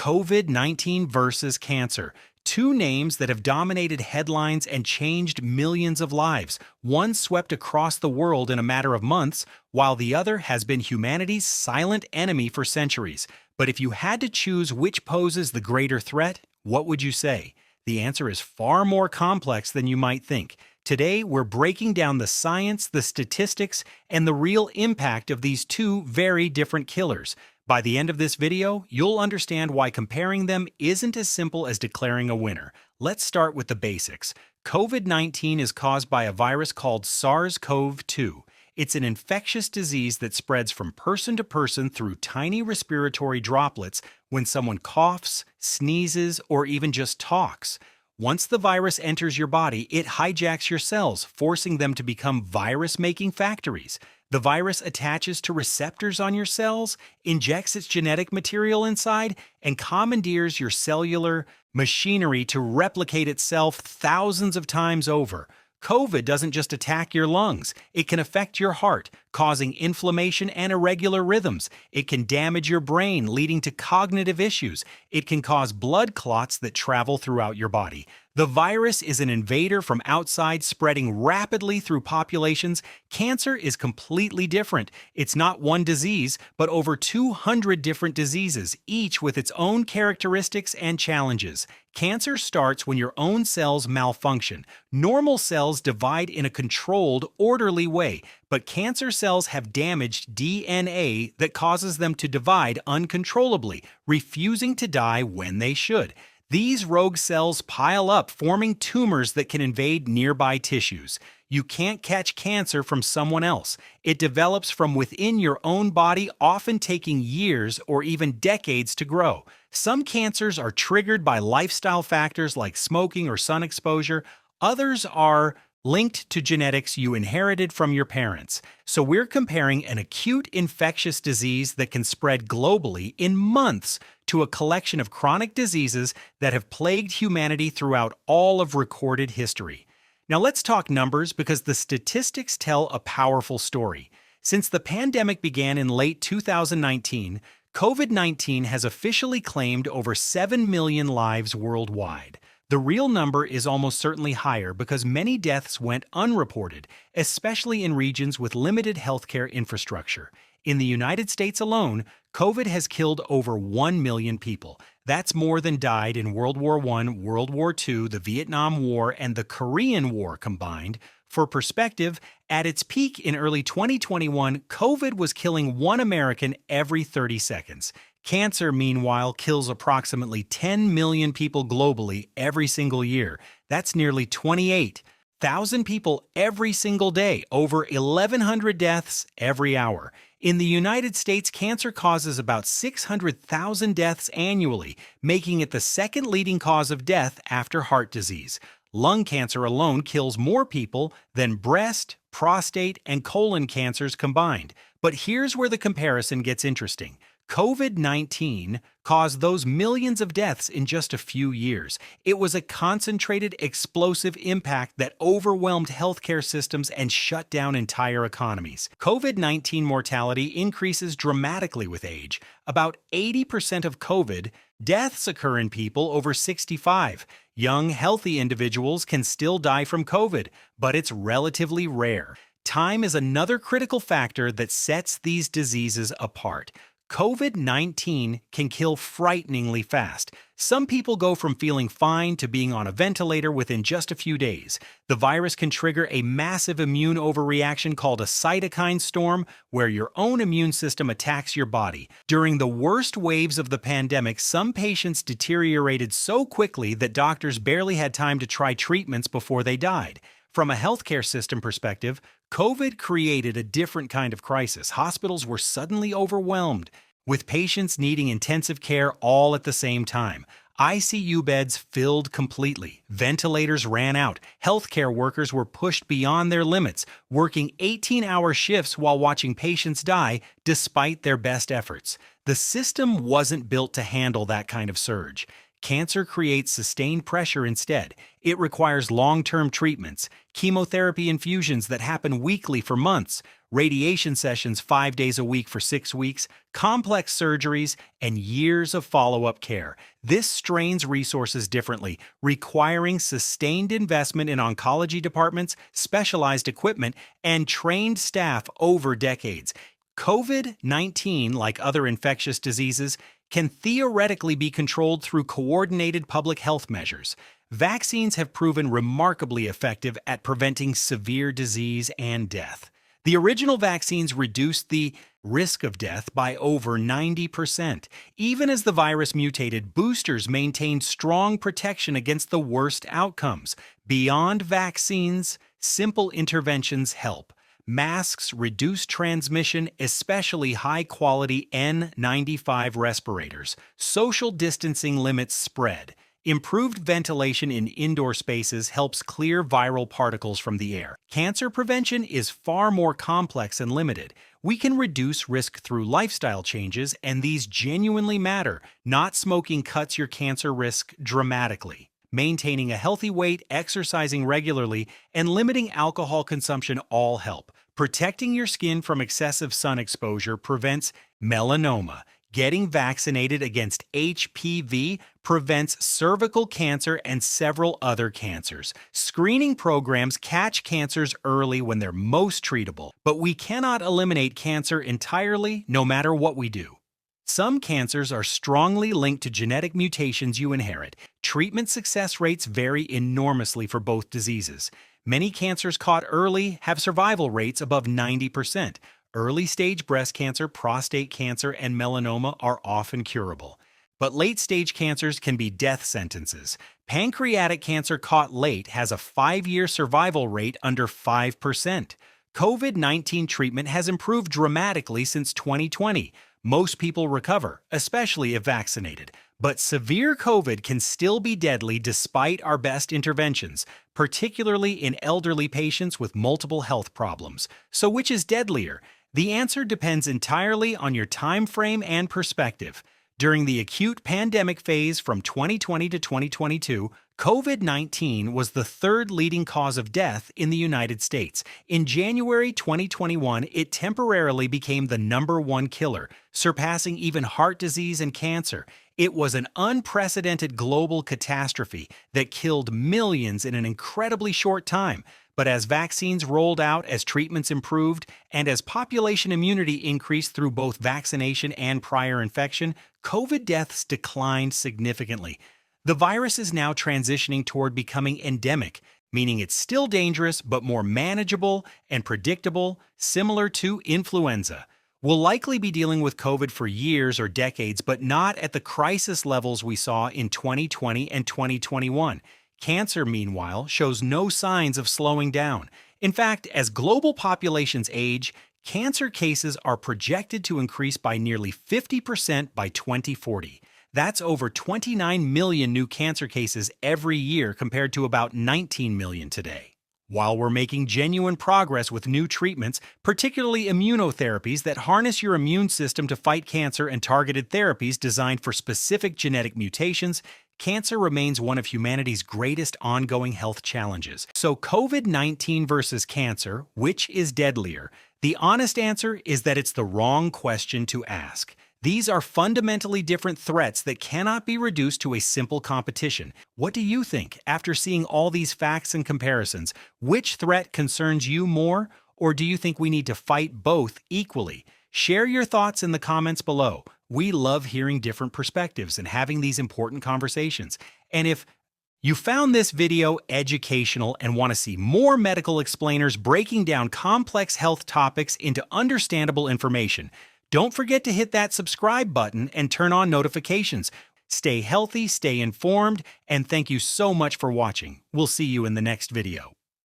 COVID-19 versus cancer. Two names that have dominated headlines and changed millions of lives. One swept across the world in a matter of months, while the other has been humanity's silent enemy for centuries. But if you had to choose which poses the greater threat, what would you say? The answer is far more complex than you might think. Today, we're breaking down the science, the statistics, and the real impact of these two very different killers. By the end of this video, you'll understand why comparing them isn't as simple as declaring a winner. Let's start with the basics. COVID-19 is caused by a virus called SARS-CoV-2. It's an infectious disease that spreads from person to person through tiny respiratory droplets when someone coughs, sneezes, or even just talks. Once the virus enters your body, it hijacks your cells, forcing them to become virus-making factories. The virus attaches to receptors on your cells, injects its genetic material inside, and commandeers your cellular machinery to replicate itself thousands of times over. COVID doesn't just attack your lungs. It can affect your heart, causing inflammation and irregular rhythms. It can damage your brain, leading to cognitive issues. It can cause blood clots that travel throughout your body. The virus is an invader from outside, spreading rapidly through populations. Cancer is completely different. It's not one disease, but over 200 different diseases, each with its own characteristics and challenges. Cancer starts when your own cells malfunction. Normal cells divide in a controlled, orderly way, but cancer cells have damaged DNA that causes them to divide uncontrollably, refusing to die when they should. These rogue cells pile up, forming tumors that can invade nearby tissues. You can't catch cancer from someone else. It develops from within your own body, often taking years or even decades to grow. Some cancers are triggered by lifestyle factors like smoking or sun exposure. Others are linked to genetics you inherited from your parents. So we're comparing an acute infectious disease that can spread globally in months to a collection of chronic diseases that have plagued humanity throughout all of recorded history. Now let's talk numbers because the statistics tell a powerful story. Since the pandemic began in late 2019, COVID-19 has officially claimed over 7 million lives worldwide. The real number is almost certainly higher because many deaths went unreported, especially in regions with limited healthcare infrastructure. In the United States alone, COVID has killed over 1 million people. That's more than died in World War I, World War II, the Vietnam War, and the Korean War combined. For perspective, at its peak in early 2021, COVID was killing one American every 30 seconds. Cancer, meanwhile, kills approximately 10 million people globally every single year. That's nearly 28,000 people every single day, over 1,100 deaths every hour. In the United States, cancer causes about 600,000 deaths annually, making it the second leading cause of death after heart disease. Lung cancer alone kills more people than breast, prostate, and colon cancers combined. But here's where the comparison gets interesting. COVID-19 caused those millions of deaths in just a few years. It was a concentrated, explosive impact that overwhelmed healthcare systems and shut down entire economies. COVID-19 mortality increases dramatically with age. About 80% of COVID deaths occur in people over 65. Young, healthy individuals can still die from COVID, but it's relatively rare. Time is another critical factor that sets these diseases apart. COVID-19 can kill frighteningly fast. Some people go from feeling fine to being on a ventilator within just a few days. The virus can trigger a massive immune overreaction called a cytokine storm, where your own immune system attacks your body. During the worst waves of the pandemic, some patients deteriorated so quickly that doctors barely had time to try treatments before they died. From a healthcare system perspective, COVID created a different kind of crisis. Hospitals were suddenly overwhelmed, with patients needing intensive care all at the same time. ICU beds filled completely. Ventilators ran out. Healthcare workers were pushed beyond their limits, working 18-hour shifts while watching patients die despite their best efforts. The system wasn't built to handle that kind of surge. Cancer creates sustained pressure instead. It requires long-term treatments, chemotherapy infusions that happen weekly for months, radiation sessions 5 days a week for 6 weeks, complex surgeries, and years of follow-up care. This strains resources differently, requiring sustained investment in oncology departments, specialized equipment, and trained staff over decades. COVID-19, like other infectious diseases, can theoretically be controlled through coordinated public health measures. Vaccines have proven remarkably effective at preventing severe disease and death. The original vaccines reduced the risk of death by over 90%. Even as the virus mutated, boosters maintained strong protection against the worst outcomes. Beyond vaccines, simple interventions help. Masks reduce transmission, especially high-quality N95 respirators. Social distancing limits spread. Improved ventilation in indoor spaces helps clear viral particles from the air. Cancer prevention is far more complex and limited. We can reduce risk through lifestyle changes, and these genuinely matter. Not smoking cuts your cancer risk dramatically. Maintaining a healthy weight, exercising regularly, and limiting alcohol consumption all help. Protecting your skin from excessive sun exposure prevents melanoma. Getting vaccinated against HPV prevents cervical cancer and several other cancers. Screening programs catch cancers early when they're most treatable, but we cannot eliminate cancer entirely, no matter what we do. Some cancers are strongly linked to genetic mutations you inherit. Treatment success rates vary enormously for both diseases. Many cancers caught early have survival rates above 90%. Early-stage breast cancer, prostate cancer, and melanoma are often curable. But late-stage cancers can be death sentences. Pancreatic cancer caught late has a 5-year survival rate under 5%. COVID-19 treatment has improved dramatically since 2020. Most people recover, especially if vaccinated. But severe COVID can still be deadly despite our best interventions, particularly in elderly patients with multiple health problems. So which is deadlier? The answer depends entirely on your time frame and perspective. During the acute pandemic phase from 2020 to 2022, COVID-19 was the third leading cause of death in the United States. In January 2021, it temporarily became the #1 killer, surpassing even heart disease and cancer. It was an unprecedented global catastrophe that killed millions in an incredibly short time. But as vaccines rolled out, as treatments improved, and as population immunity increased through both vaccination and prior infection, COVID deaths declined significantly. The virus is now transitioning toward becoming endemic, meaning it's still dangerous but more manageable and predictable, similar to influenza. We'll likely be dealing with COVID for years or decades, but not at the crisis levels we saw in 2020 and 2021. Cancer, meanwhile, shows no signs of slowing down. In fact, as global populations age, cancer cases are projected to increase by nearly 50% by 2040. That's over 29 million new cancer cases every year compared to about 19 million today. While we're making genuine progress with new treatments, particularly immunotherapies that harness your immune system to fight cancer and targeted therapies designed for specific genetic mutations, cancer remains one of humanity's greatest ongoing health challenges. So COVID-19 versus cancer, which is deadlier? The honest answer is that it's the wrong question to ask. These are fundamentally different threats that cannot be reduced to a simple competition. What do you think? After seeing all these facts and comparisons, which threat concerns you more, or do you think we need to fight both equally? Share your thoughts in the comments below. We love hearing different perspectives and having these important conversations. And if you found this video educational and want to see more medical explainers breaking down complex health topics into understandable information, don't forget to hit that subscribe button and turn on notifications. Stay healthy, stay informed, and thank you so much for watching. We'll see you in the next video.